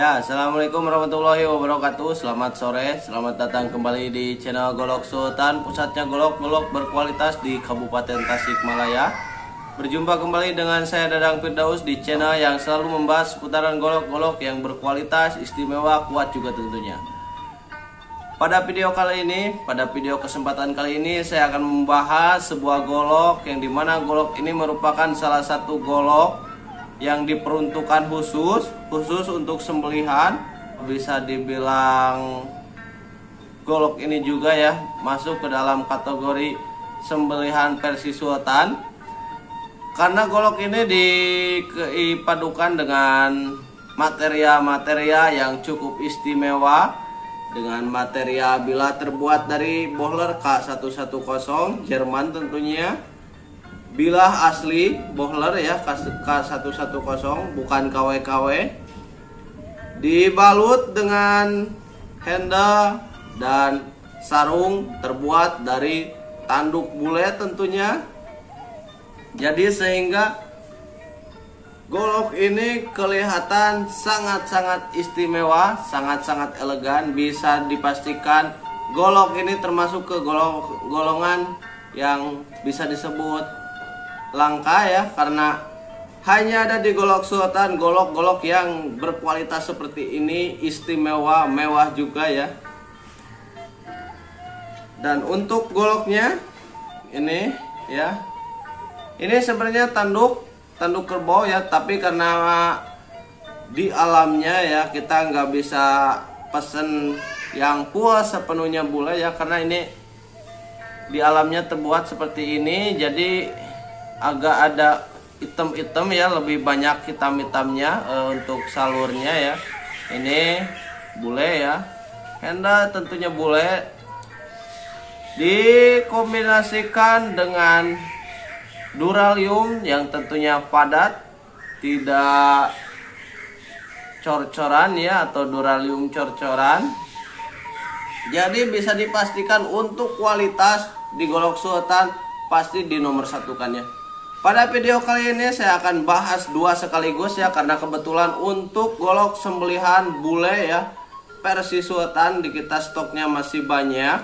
Ya, assalamualaikum warahmatullahi wabarakatuh. Selamat sore, selamat datang kembali di channel Golok Sultan, pusatnya golok-golok berkualitas di Kabupaten Tasikmalaya. Berjumpa kembali dengan saya Dadang Firdaus di channel yang selalu membahas seputaran golok-golok yang berkualitas, istimewa, kuat juga tentunya. Pada video kesempatan kali ini saya akan membahas sebuah golok yang dimana golok ini merupakan salah satu golok yang diperuntukkan khusus untuk sembelihan. Bisa dibilang golok ini juga ya masuk ke dalam kategori sembelihan versi sultan, karena golok ini dipadukan dengan materia yang cukup istimewa, dengan materia bila terbuat dari Bohler K110 Jerman tentunya. Bilah asli Bohler ya, K110, bukan KW-KW. Dibalut dengan handle dan sarung terbuat dari tanduk bule tentunya. Jadi sehingga golok ini kelihatan sangat-sangat istimewa, sangat-sangat elegan. Bisa dipastikan golok ini termasuk ke golongan yang bisa disebut langka ya, karena hanya ada di Golok Sultan golok-golok yang berkualitas seperti ini, istimewa, mewah juga ya. Dan untuk goloknya ini ya, ini sebenarnya tanduk kerbau ya, tapi karena di alamnya ya kita nggak bisa pesen yang puas sepenuhnya bule ya, karena ini di alamnya terbuat seperti ini, jadi agak ada hitam-hitam ya, lebih banyak hitam-hitamnya untuk salurnya ya. Ini bule ya, handle tentunya bule, dikombinasikan dengan duralium yang tentunya padat, tidak cor-coran ya, atau duralium cor-coran. Jadi bisa dipastikan untuk kualitas di Golok Sultan pasti di nomor satukannya. Pada video kali ini saya akan bahas dua sekaligus ya, karena kebetulan untuk golok sembelihan bule ya versi sultan di kita stoknya masih banyak.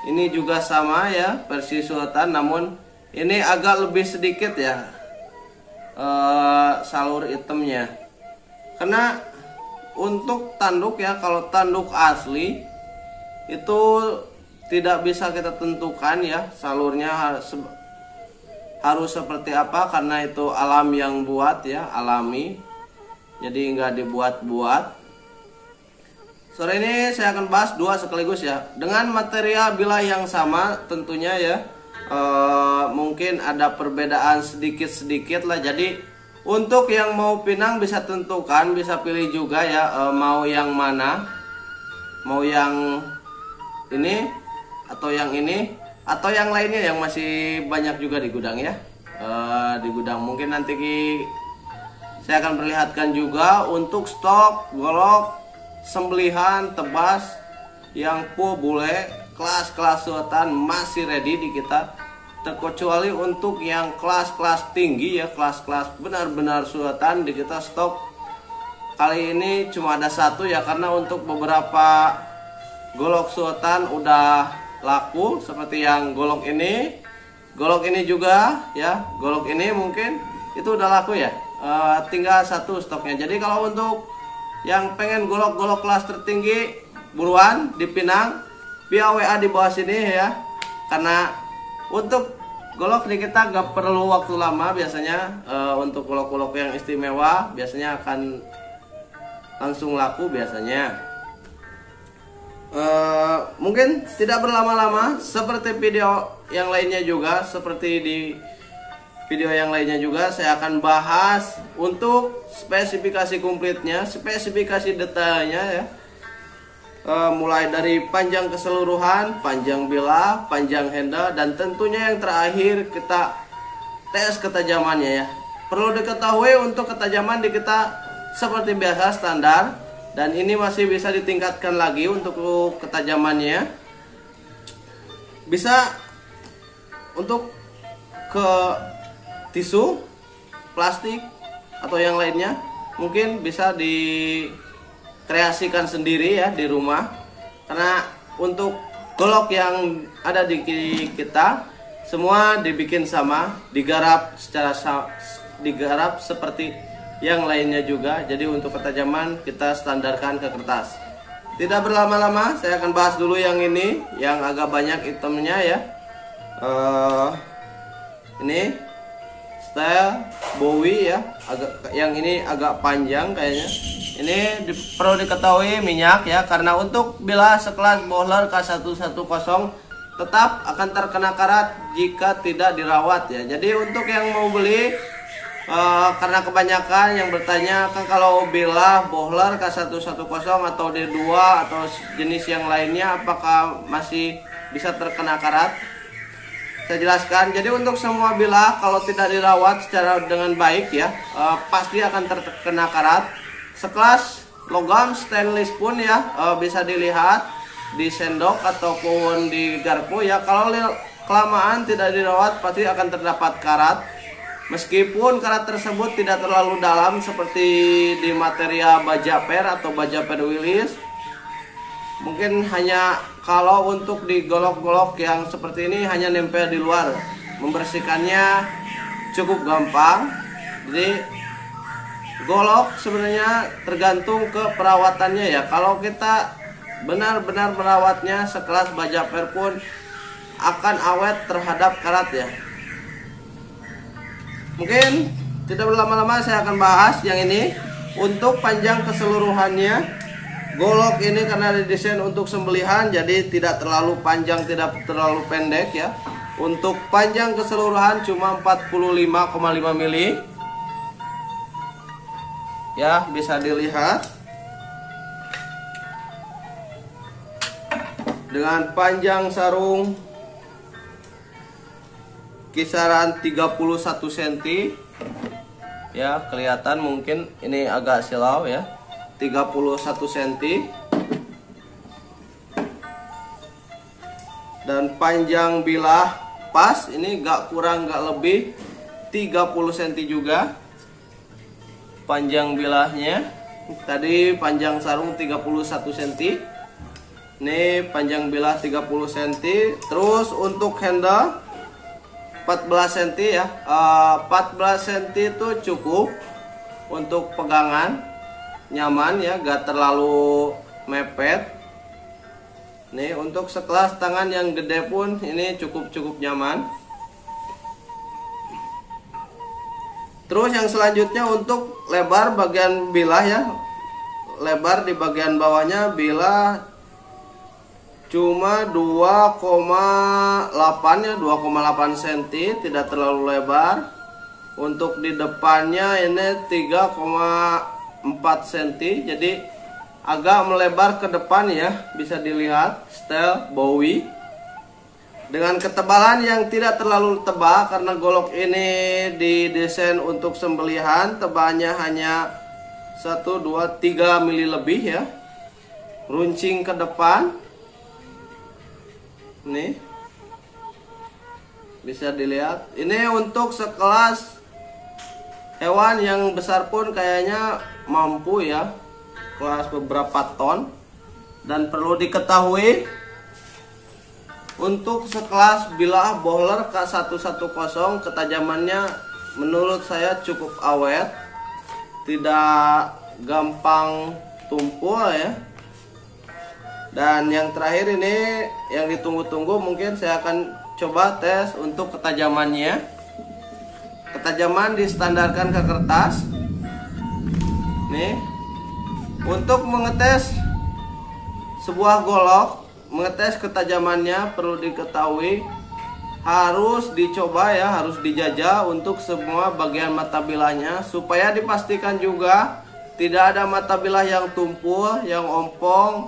Ini juga sama ya versi sultan, namun ini agak lebih sedikit ya salur hitamnya. Karena untuk tanduk ya, kalau tanduk asli itu tidak bisa kita tentukan ya salurnya harus seperti apa, karena itu alam yang buat ya, alami, jadi nggak dibuat-buat. Sore ini saya akan bahas dua sekaligus ya, dengan material bila yang sama tentunya ya. Mungkin ada perbedaan sedikit-sedikit lah, jadi untuk yang mau pinang bisa tentukan, bisa pilih juga ya, mau yang mana, mau yang ini atau yang ini atau yang lainnya yang masih banyak juga di gudang ya. Di gudang mungkin nanti saya akan perlihatkan juga untuk stok golok sembelihan tebas yang full bule kelas-kelas sultan masih ready di kita, terkecuali untuk yang kelas-kelas tinggi ya, kelas-kelas benar-benar sultan di kita stok kali ini cuma ada satu ya, karena untuk beberapa golok sultan udah laku, seperti yang golok ini juga ya, golok ini mungkin itu udah laku ya, tinggal satu stoknya. Jadi kalau untuk yang pengen golok-golok kelas tertinggi, buruan dipinang via WA di bawah sini ya, karena untuk golok di kita gak perlu waktu lama biasanya. Untuk golok-golok yang istimewa biasanya akan langsung laku biasanya. Mungkin tidak berlama-lama seperti video yang lainnya juga, seperti di video yang lainnya juga saya akan bahas untuk spesifikasi komplitnya, spesifikasi detailnya ya, mulai dari panjang keseluruhan, panjang bilah, panjang handle, dan tentunya yang terakhir kita tes ketajamannya ya. Perlu diketahui untuk ketajaman di kita seperti biasa standar, dan ini masih bisa ditingkatkan lagi untuk ketajamannya. Bisa untuk ke tisu, plastik, atau yang lainnya mungkin bisa dikreasikan sendiri ya di rumah. Karena untuk golok yang ada di kita semua dibikin sama, digarap seperti yang lainnya juga. Jadi untuk ketajaman kita standarkan ke kertas. Tidak berlama-lama, saya akan bahas dulu yang ini, yang agak banyak itemnya ya. Ini style Bowie ya, yang ini agak panjang kayaknya. Ini perlu diketahui minyak ya, karena untuk bilah sekelas Bohler K110 tetap akan terkena karat jika tidak dirawat ya. Jadi untuk yang mau beli, karena kebanyakan yang bertanya kan kalau bilah Bohler K110 atau D2 atau jenis yang lainnya apakah masih bisa terkena karat. Saya jelaskan, jadi untuk semua bilah kalau tidak dirawat secara dengan baik ya, pasti akan terkena karat. Sekelas logam stainless pun ya, bisa dilihat di sendok ataupun di garpu ya, kalau kelamaan tidak dirawat pasti akan terdapat karat. Meskipun karat tersebut tidak terlalu dalam seperti di material baja per atau baja per Willis, mungkin hanya kalau untuk di golok-golok yang seperti ini hanya nempel di luar, membersihkannya cukup gampang. Jadi golok sebenarnya tergantung ke perawatannya ya. Kalau kita benar-benar merawatnya, sekelas baja per pun akan awet terhadap karat ya. Mungkin tidak berlama-lama saya akan bahas yang ini. Untuk panjang keseluruhannya, golok ini karena didesain untuk sembelihan, jadi tidak terlalu panjang, tidak terlalu pendek ya. Untuk panjang keseluruhan cuma 45,5 mili. Ya, bisa dilihat. Dengan panjang sarung kisaran 31 cm. Ya, kelihatan mungkin ini agak silau ya. 31 cm. Dan panjang bilah pas, ini gak kurang gak lebih 30 cm juga panjang bilahnya. Tadi panjang sarung 31 cm, ini panjang bilah 30 cm. Terus untuk handle 14 cm ya, 14 cm itu cukup untuk pegangan, nyaman ya, gak terlalu mepet. Nih untuk sekelas tangan yang gede pun ini cukup nyaman. Terus yang selanjutnya untuk lebar bagian bilah ya, lebar di bagian bawahnya bilah cuma 2,8 ya, 2,8 cm, tidak terlalu lebar. Untuk di depannya ini 3,4 cm, jadi agak melebar ke depan ya, bisa dilihat style Bowie. Dengan ketebalan yang tidak terlalu tebal, karena golok ini didesain untuk sembelihan, tebalnya hanya 1, 2, 3 mili lebih ya. Runcing ke depan, nih bisa dilihat. Ini untuk sekelas hewan yang besar pun kayaknya mampu ya, kelas beberapa ton. Dan perlu diketahui untuk sekelas bilah Bohler K110 ketajamannya menurut saya cukup awet, tidak gampang tumpul ya. Dan yang terakhir ini yang ditunggu-tunggu, mungkin saya akan coba tes untuk ketajamannya. Ketajaman distandarkan ke kertas. Nih, untuk mengetes sebuah golok, mengetes ketajamannya perlu diketahui harus dicoba ya, harus dijajah untuk semua bagian mata bilahnya, supaya dipastikan juga tidak ada mata bilah yang tumpul, yang ompong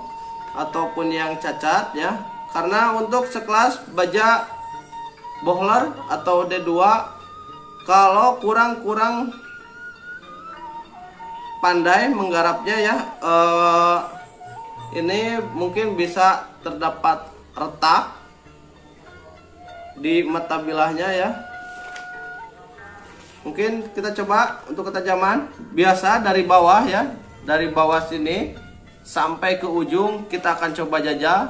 ataupun yang cacat ya. Karena untuk sekelas baja Bohler atau D2, kalau kurang pandai menggarapnya ya, ini mungkin bisa terdapat retak di mata bilahnya ya. Mungkin kita coba untuk ketajaman biasa dari bawah ya, dari bawah sini sampai ke ujung kita akan coba jajal.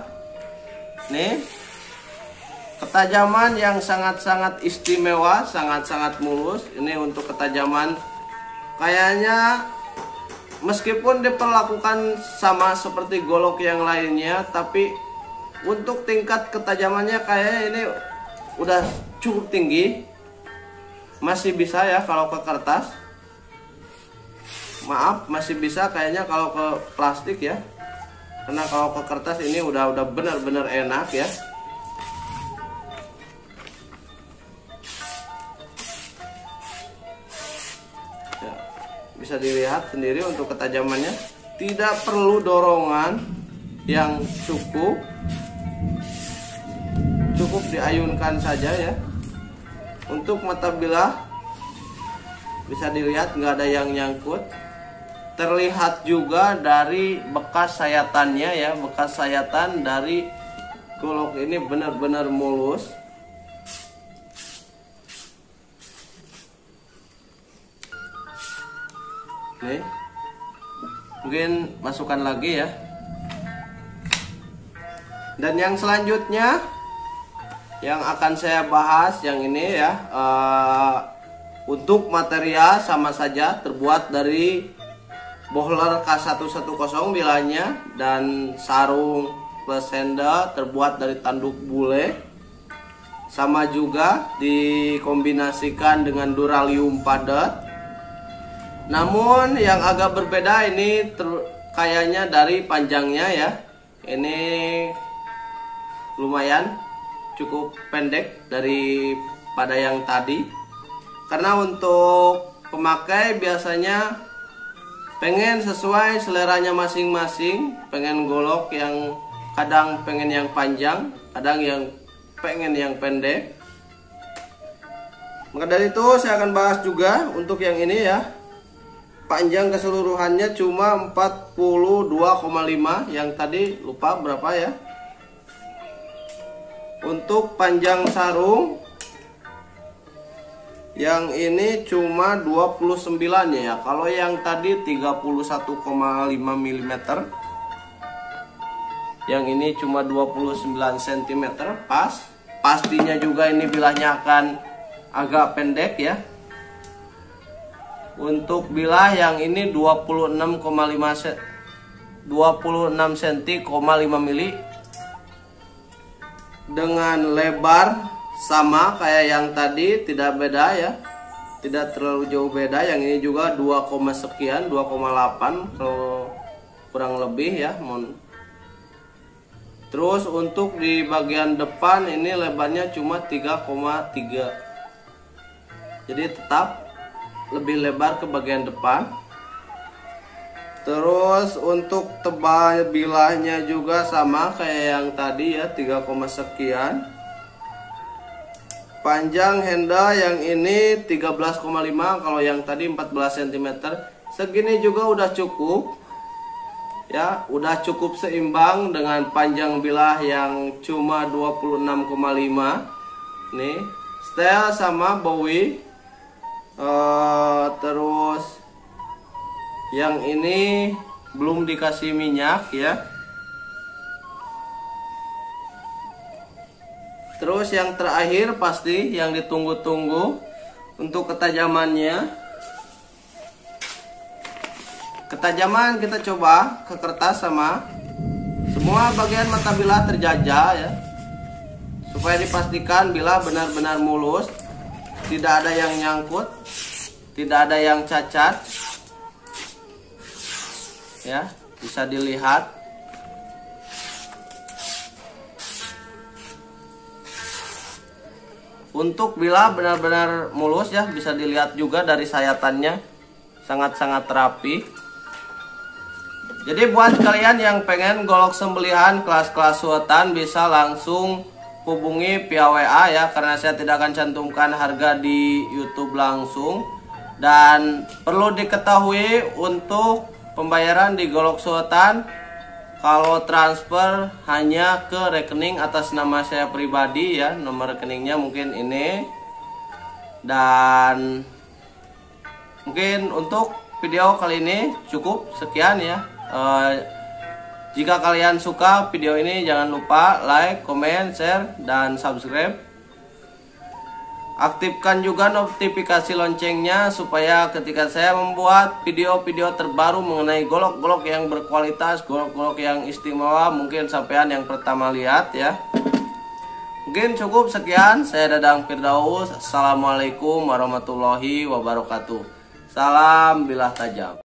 Nih, ketajaman yang sangat-sangat istimewa, sangat-sangat mulus. Ini untuk ketajaman kayaknya meskipun diperlakukan sama seperti golok yang lainnya, tapi untuk tingkat ketajamannya kayaknya ini udah cukup tinggi. Masih bisa ya kalau ke kertas. Maaf, masih bisa kayaknya kalau ke plastik ya. Karena kalau ke kertas ini udah benar-benar enak ya. Ya, bisa dilihat sendiri untuk ketajamannya. Tidak perlu dorongan yang cukup diayunkan saja ya. Untuk mata bilah bisa dilihat nggak ada yang nyangkut. Terlihat juga dari bekas sayatannya ya, bekas sayatan dari golok ini benar-benar mulus. Nih, mungkin masukkan lagi ya. Dan yang selanjutnya yang akan saya bahas yang ini ya, untuk material sama saja terbuat dari bohler K110 bilahnya dan sarung plus senda terbuat dari tanduk bule, sama juga dikombinasikan dengan duralium padat. Namun yang agak berbeda ini kayaknya dari panjangnya ya, ini lumayan cukup pendek daripada yang tadi. Karena untuk pemakai biasanya pengen sesuai seleranya masing-masing, pengen golok yang kadang pengen yang panjang, kadang yang pengen yang pendek. Maka dari itu saya akan bahas juga untuk yang ini ya. Panjang keseluruhannya cuma 42,5, yang tadi lupa berapa ya. Untuk panjang sarung yang ini cuma 29 ya. Kalau yang tadi 31,5 mm. Yang ini cuma 29 cm pas. Pastinya juga ini bilahnya akan agak pendek ya. Untuk bilah yang ini 26 cm, 5 mili. Dengan lebar sama kayak yang tadi, tidak beda ya, tidak terlalu jauh beda. Yang ini juga 2, sekian, 2,8 kalau kurang lebih ya. Terus untuk di bagian depan ini lebarnya cuma 3,3, jadi tetap lebih lebar ke bagian depan. Terus untuk tebal bilahnya juga sama kayak yang tadi ya, 3, sekian. Panjang handle yang ini 13,5, kalau yang tadi 14 cm. Segini juga udah cukup ya, udah cukup seimbang dengan panjang bilah yang cuma 26,5. Nih, setel sama Bowie. Terus yang ini belum dikasih minyak ya. Terus yang terakhir pasti yang ditunggu-tunggu untuk ketajamannya. Ketajaman kita coba ke kertas sama semua bagian mata bilah terjajah ya, supaya dipastikan bilah benar-benar mulus, tidak ada yang nyangkut, tidak ada yang cacat ya. Bisa dilihat untuk bilah benar-benar mulus ya, bisa dilihat juga dari sayatannya sangat-sangat rapi. Jadi buat kalian yang pengen golok sembelihan kelas-kelas sultan bisa langsung hubungi via WA ya, karena saya tidak akan cantumkan harga di YouTube langsung. Dan perlu diketahui untuk pembayaran di golok sultan, kalau transfer hanya ke rekening atas nama saya pribadi ya, nomor rekeningnya mungkin ini. Dan Mungkin untuk video kali ini cukup sekian ya. Jika kalian suka video ini, jangan lupa like, comment, share, dan subscribe. Aktifkan juga notifikasi loncengnya supaya ketika saya membuat video-video terbaru mengenai golok-golok yang berkualitas, golok-golok yang istimewa, mungkin sampean yang pertama lihat ya. Mungkin cukup sekian. Saya Dadang Firdaus. Assalamualaikum warahmatullahi wabarakatuh. Salam bilah tajam.